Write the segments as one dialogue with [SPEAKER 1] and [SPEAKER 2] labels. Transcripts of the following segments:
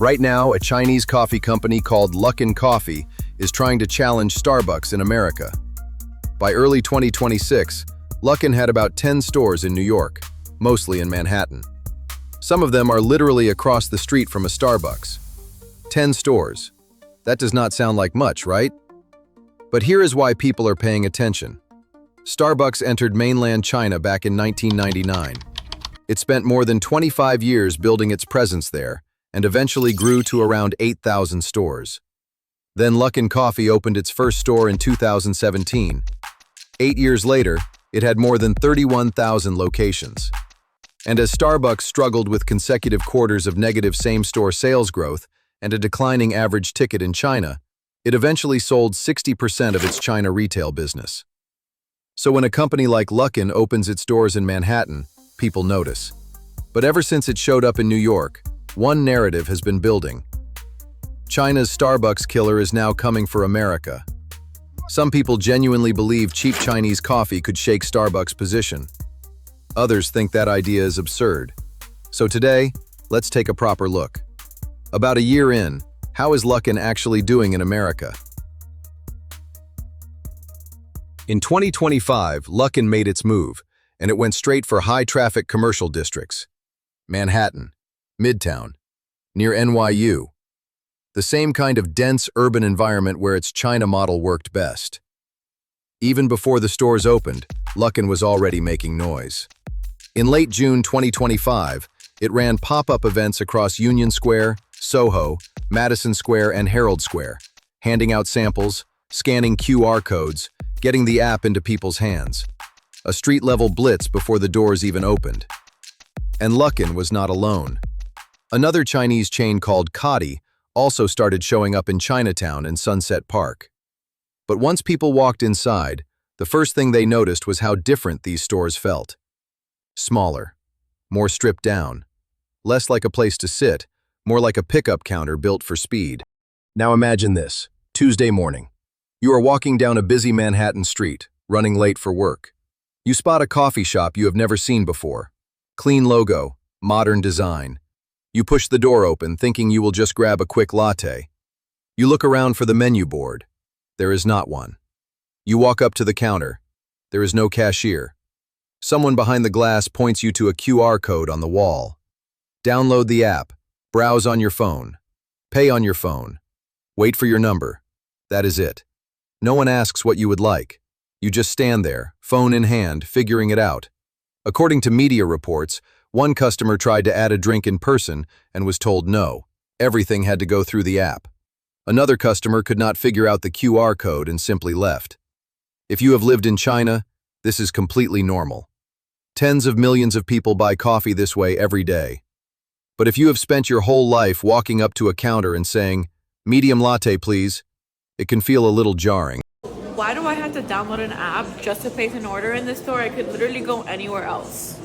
[SPEAKER 1] Right now, a Chinese coffee company called Luckin Coffee is trying to challenge Starbucks in America. By early 2026, Luckin had about 10 stores in New York, mostly in Manhattan. Some of them are literally across the street from a Starbucks. 10 stores. That does not sound like much, right? But here is why people are paying attention. Starbucks entered mainland China back in 1999. It spent more than 25 years building its presence there, and eventually grew to around 8,000 stores. Then Luckin Coffee opened its first store in 2017. 8 years later, it had more than 31,000 locations. And as Starbucks struggled with consecutive quarters of negative same-store sales growth and a declining average ticket in China, it eventually sold 60% of its China retail business. So when a company like Luckin opens its doors in Manhattan, people notice. But ever since it showed up in New York, one narrative has been building. China's Starbucks killer is now coming for America. Some people genuinely believe cheap Chinese coffee could shake Starbucks' position. Others think that idea is absurd. So today, let's take a proper look. About a year in, how is Luckin actually doing in America? In 2025, Luckin made its move, and it went straight for high-traffic commercial districts. Manhattan, Midtown, near NYU. The same kind of dense urban environment where its China model worked best. Even before the stores opened, Luckin was already making noise. In late June 2025, it ran pop-up events across Union Square, Soho, Madison Square, and Herald Square, handing out samples, scanning QR codes, getting the app into people's hands. A street-level blitz before the doors even opened. And Luckin was not alone. Another Chinese chain called Coffee also started showing up in Chinatown and Sunset Park. But once people walked inside, the first thing they noticed was how different these stores felt. Smaller, more stripped down, less like a place to sit, more like a pickup counter built for speed. Now imagine this, Tuesday morning. You are walking down a busy Manhattan street, running late for work. You spot a coffee shop you have never seen before. Clean logo, modern design. You push the door open, thinking you will just grab a quick latte. You look around for the menu board. There is not one. You walk up to the counter. There is no cashier. Someone behind the glass points you to a QR code on the wall. Download the app. Browse on your phone. Pay on your phone. Wait for your number. That is it. No one asks what you would like. You just stand there, phone in hand, figuring it out. According to media reports, one customer tried to add a drink in person and was told no. Everything had to go through the app. Another customer could not figure out the QR code and simply left. If you have lived in China, this is completely normal. Tens of millions of people buy coffee this way every day. But if you have spent your whole life walking up to a counter and saying, "Medium latte, please," it can feel a little jarring.
[SPEAKER 2] Why do I have to download an app just to place an order in this store? I could literally go anywhere else.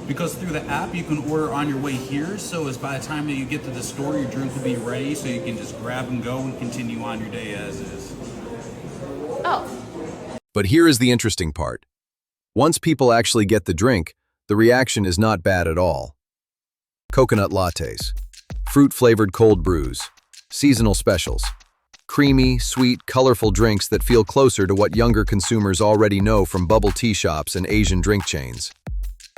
[SPEAKER 3] Because through the app, you can order on your way here, so as by the time that you get to the store, your drink will be ready, so you can just grab and go and continue on your day as is.
[SPEAKER 2] Oh.
[SPEAKER 1] But here is the interesting part. Once people actually get the drink, the reaction is not bad at all. Coconut lattes, fruit-flavored cold brews, seasonal specials, creamy, sweet, colorful drinks that feel closer to what younger consumers already know from bubble tea shops and Asian drink chains.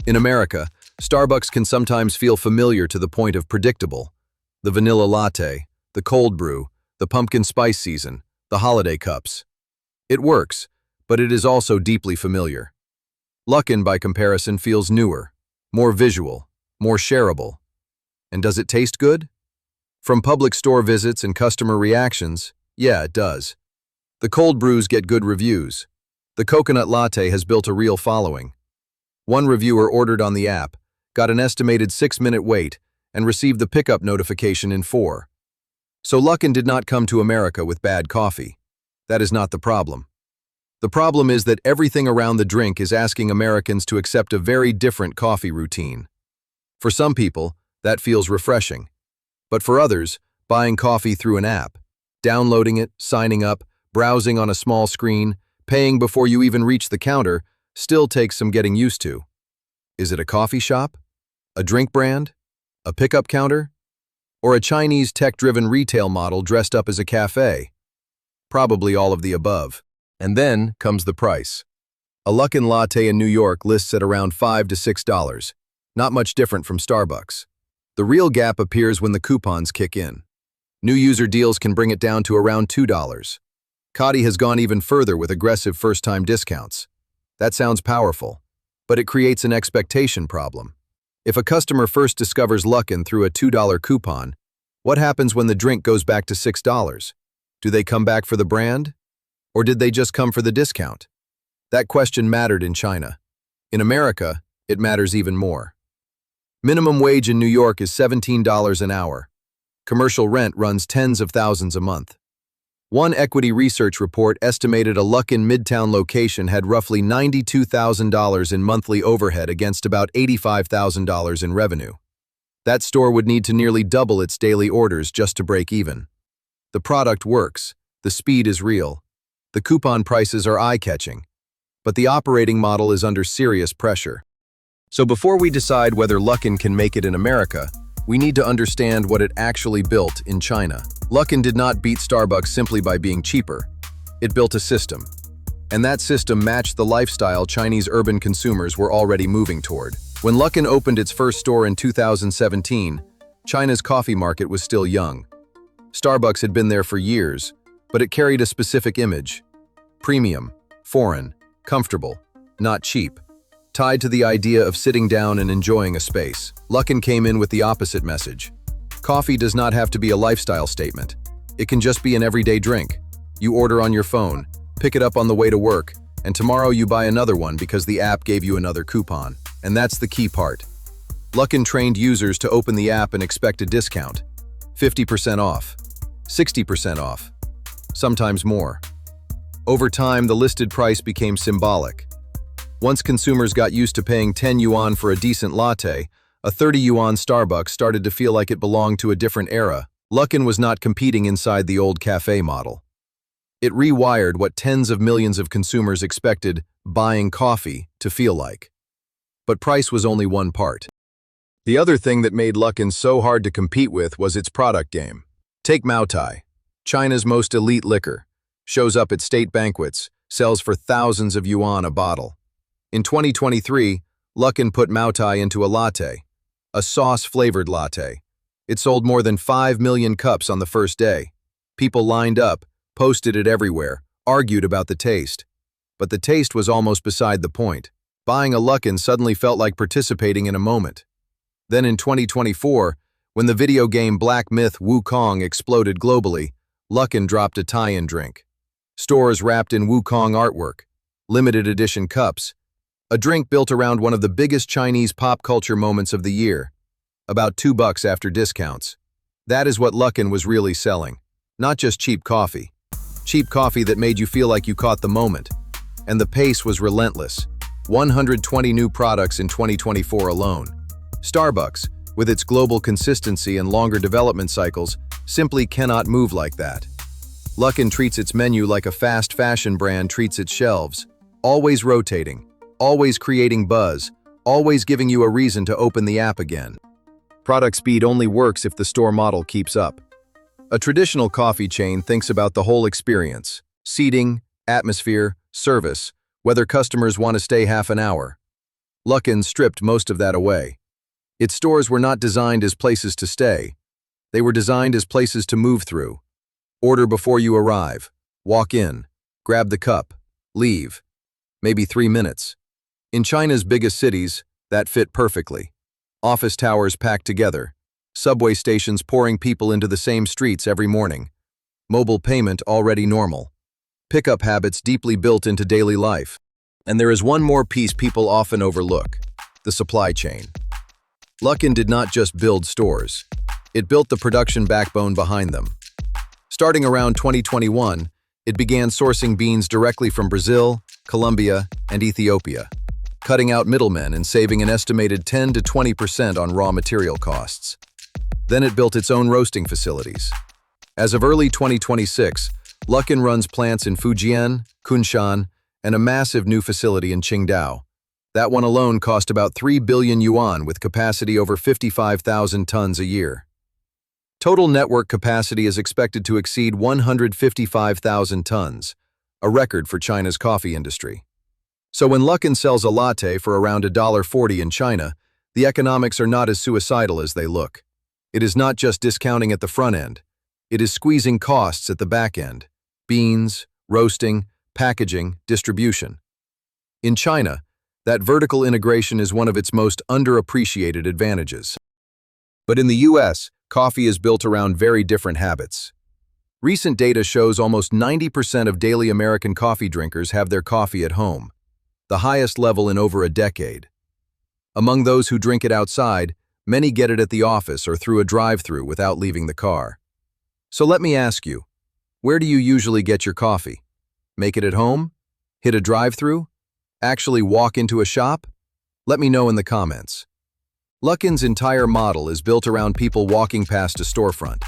[SPEAKER 1] In America, Starbucks can sometimes feel familiar to the point of predictable. The vanilla latte, the cold brew, the pumpkin spice season, the holiday cups. It works, but it is also deeply familiar. Luckin, by comparison, feels newer, more visual, more shareable. And does it taste good? From public store visits and customer reactions, yeah, it does. The cold brews get good reviews. The coconut latte has built a real following. One reviewer ordered on the app, got an estimated 6-minute wait, and received the pickup notification in 4. So Luckin did not come to America with bad coffee. That is not the problem. The problem is that everything around the drink is asking Americans to accept a very different coffee routine. For some people, that feels refreshing. But for others, buying coffee through an app, downloading it, signing up, browsing on a small screen, paying before you even reach the counter, still takes some getting used to. Is it a coffee shop? A drink brand? A pickup counter? Or a Chinese tech-driven retail model dressed up as a cafe? Probably all of the above. And then comes the price. A Luckin latte in New York lists at around $5 to $6, not much different from Starbucks. The real gap appears when the coupons kick in. New user deals can bring it down to around $2. Coffee has gone even further with aggressive first-time discounts. That sounds powerful, but it creates an expectation problem. If a customer first discovers Luckin through a $2 coupon, what happens when the drink goes back to $6? Do they come back for the brand? Or did they just come for the discount? That question mattered in China. In America, it matters even more. Minimum wage in New York is $17 an hour. Commercial rent runs tens of thousands a month. One equity research report estimated a Luckin Midtown location had roughly $92,000 in monthly overhead against about $85,000 in revenue. That store would need to nearly double its daily orders just to break even. The product works, the speed is real, the coupon prices are eye-catching, but the operating model is under serious pressure. So before we decide whether Luckin can make it in America, we need to understand what it actually built in China. Luckin did not beat Starbucks simply by being cheaper. It built a system. And that system matched the lifestyle Chinese urban consumers were already moving toward. When Luckin opened its first store in 2017, China's coffee market was still young. Starbucks had been there for years, but it carried a specific image. Premium, foreign, comfortable, not cheap. Tied to the idea of sitting down and enjoying a space, Luckin came in with the opposite message. Coffee does not have to be a lifestyle statement. It can just be an everyday drink. You order on your phone, pick it up on the way to work, and tomorrow you buy another one because the app gave you another coupon. And that's the key part. Luckin trained users to open the app and expect a discount. 50% off, 60% off, sometimes more. Over time, the listed price became symbolic. Once consumers got used to paying 10 yuan for a decent latte, a 30 yuan Starbucks started to feel like it belonged to a different era. Luckin was not competing inside the old cafe model. It rewired what tens of millions of consumers expected buying coffee to feel like. But price was only one part. The other thing that made Luckin so hard to compete with was its product game. Take Maotai, China's most elite liquor, shows up at state banquets, sells for thousands of yuan a bottle. In 2023, Luckin put Maotai into a latte, a sauce-flavored latte. It sold more than 5 million cups on the first day. People lined up, posted it everywhere, argued about the taste. But the taste was almost beside the point. Buying a Luckin suddenly felt like participating in a moment. Then in 2024, when the video game Black Myth Wukong exploded globally, Luckin dropped a tie-in drink. Stores wrapped in Wukong artwork, limited edition cups, a drink built around one of the biggest Chinese pop culture moments of the year, about $2 after discounts. That is what Luckin was really selling, not just cheap coffee. Cheap coffee that made you feel like you caught the moment. And the pace was relentless. 120 new products in 2024 alone. Starbucks, with its global consistency and longer development cycles, simply cannot move like that. Luckin treats its menu like a fast fashion brand treats its shelves, always rotating, always creating buzz, always giving you a reason to open the app again. Product speed only works if the store model keeps up. A traditional coffee chain thinks about the whole experience: seating, atmosphere, service, whether customers want to stay half an hour. Luckin stripped most of that away. Its stores were not designed as places to stay. They were designed as places to move through. Order before you arrive. Walk in. Grab the cup. Leave. Maybe 3 minutes. In China's biggest cities, that fit perfectly. Office towers packed together. Subway stations pouring people into the same streets every morning. Mobile payment already normal. Pickup habits deeply built into daily life. And there is one more piece people often overlook: the supply chain. Luckin did not just build stores. It built the production backbone behind them. Starting around 2021, it began sourcing beans directly from Brazil, Colombia, and Ethiopia, cutting out middlemen and saving an estimated 10 to 20% on raw material costs. Then it built its own roasting facilities. As of early 2026, Luckin runs plants in Fujian, Kunshan, and a massive new facility in Qingdao. That one alone cost about 3 billion yuan with capacity over 55,000 tons a year. Total network capacity is expected to exceed 155,000 tons, a record for China's coffee industry. So when Luckin sells a latte for around $1.40 in China, the economics are not as suicidal as they look. It is not just discounting at the front end. It is squeezing costs at the back end: beans, roasting, packaging, distribution. In China, that vertical integration is one of its most underappreciated advantages. But in the US, coffee is built around very different habits. Recent data shows almost 90% of daily American coffee drinkers have their coffee at home, the highest level in over a decade. Among those who drink it outside, many get it at the office or through a drive-thru without leaving the car. So let me ask you, where do you usually get your coffee? Make it at home? Hit a drive-thru? Actually walk into a shop? Let me know in the comments. Luckin's entire model is built around people walking past a storefront.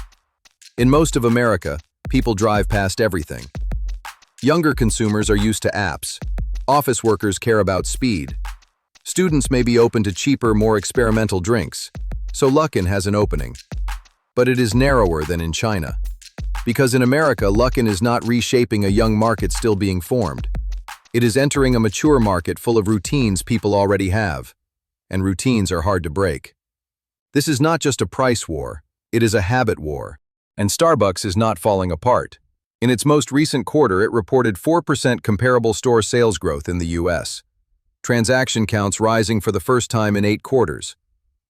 [SPEAKER 1] In most of America, people drive past everything. Younger consumers are used to apps. Office workers care about speed. Students may be open to cheaper, more experimental drinks, so Luckin has an opening. But it is narrower than in China. Because in America, Luckin is not reshaping a young market still being formed. It is entering a mature market full of routines people already have, and routines are hard to break. This is not just a price war, it is a habit war. And Starbucks is not falling apart. In its most recent quarter, it reported 4% comparable store sales growth in the US. Transaction counts rising for the first time in 8 quarters.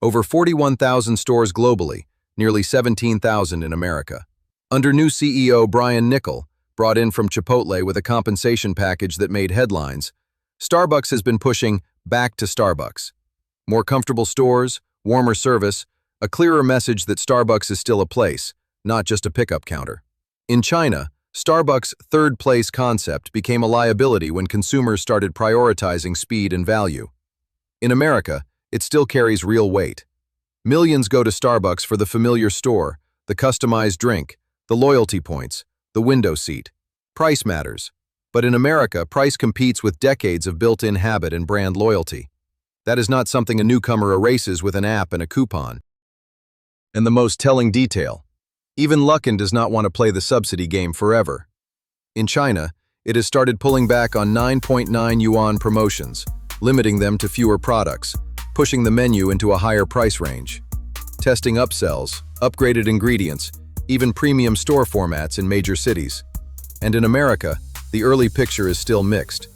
[SPEAKER 1] Over 41,000 stores globally, nearly 17,000 in America. Under new CEO Brian Niccol, brought in from Chipotle with a compensation package that made headlines, Starbucks has been pushing back to Starbucks. More comfortable stores, warmer service, a clearer message that Starbucks is still a place, not just a pickup counter. In China, Starbucks' third-place concept became a liability when consumers started prioritizing speed and value. In America, it still carries real weight. Millions go to Starbucks for the familiar store, the customized drink, the loyalty points, the window seat. Price matters. But in America, price competes with decades of built-in habit and brand loyalty. That is not something a newcomer erases with an app and a coupon. And the most telling detail: even Luckin does not want to play the subsidy game forever. In China, it has started pulling back on 9.9 yuan promotions, limiting them to fewer products, pushing the menu into a higher price range. Testing upsells, upgraded ingredients, even premium store formats in major cities. And in America, the early picture is still mixed.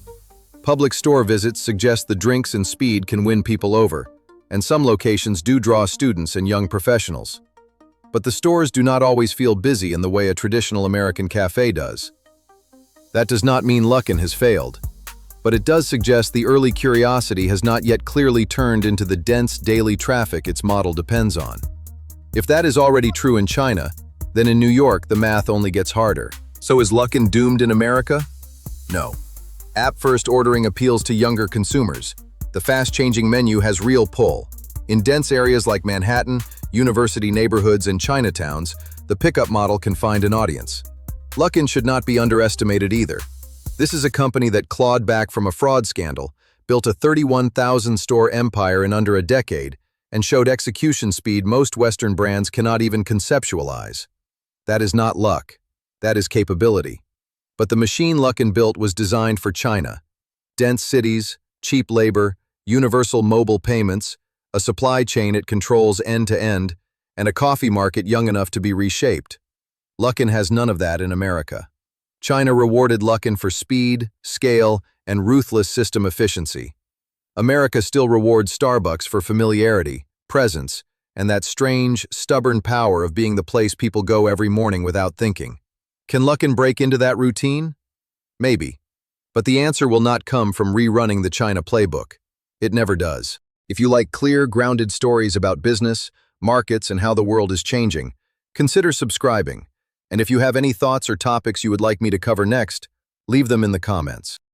[SPEAKER 1] Public store visits suggest the drinks and speed can win people over, and some locations do draw students and young professionals. But the stores do not always feel busy in the way a traditional American cafe does. That does not mean Luckin has failed, but it does suggest the early curiosity has not yet clearly turned into the dense daily traffic its model depends on. If that is already true in China, then in New York the math only gets harder. So is Luckin doomed in America? No. App-first ordering appeals to younger consumers. The fast-changing menu has real pull. In dense areas like Manhattan, university neighborhoods, and Chinatowns, the pickup model can find an audience. Luckin should not be underestimated either. This is a company that clawed back from a fraud scandal, built a 31,000-store empire in under a decade, and showed execution speed most Western brands cannot even conceptualize. That is not luck. That is capability. But the machine Luckin built was designed for China. Dense cities, cheap labor, universal mobile payments, a supply chain it controls end-to-end, and a coffee market young enough to be reshaped. Luckin has none of that in America. China rewarded Luckin for speed, scale, and ruthless system efficiency. America still rewards Starbucks for familiarity, presence, and that strange, stubborn power of being the place people go every morning without thinking. Can Luckin break into that routine? Maybe. But the answer will not come from rerunning the China playbook. It never does. If you like clear, grounded stories about business, markets, and how the world is changing, consider subscribing. And if you have any thoughts or topics you would like me to cover next, leave them in the comments.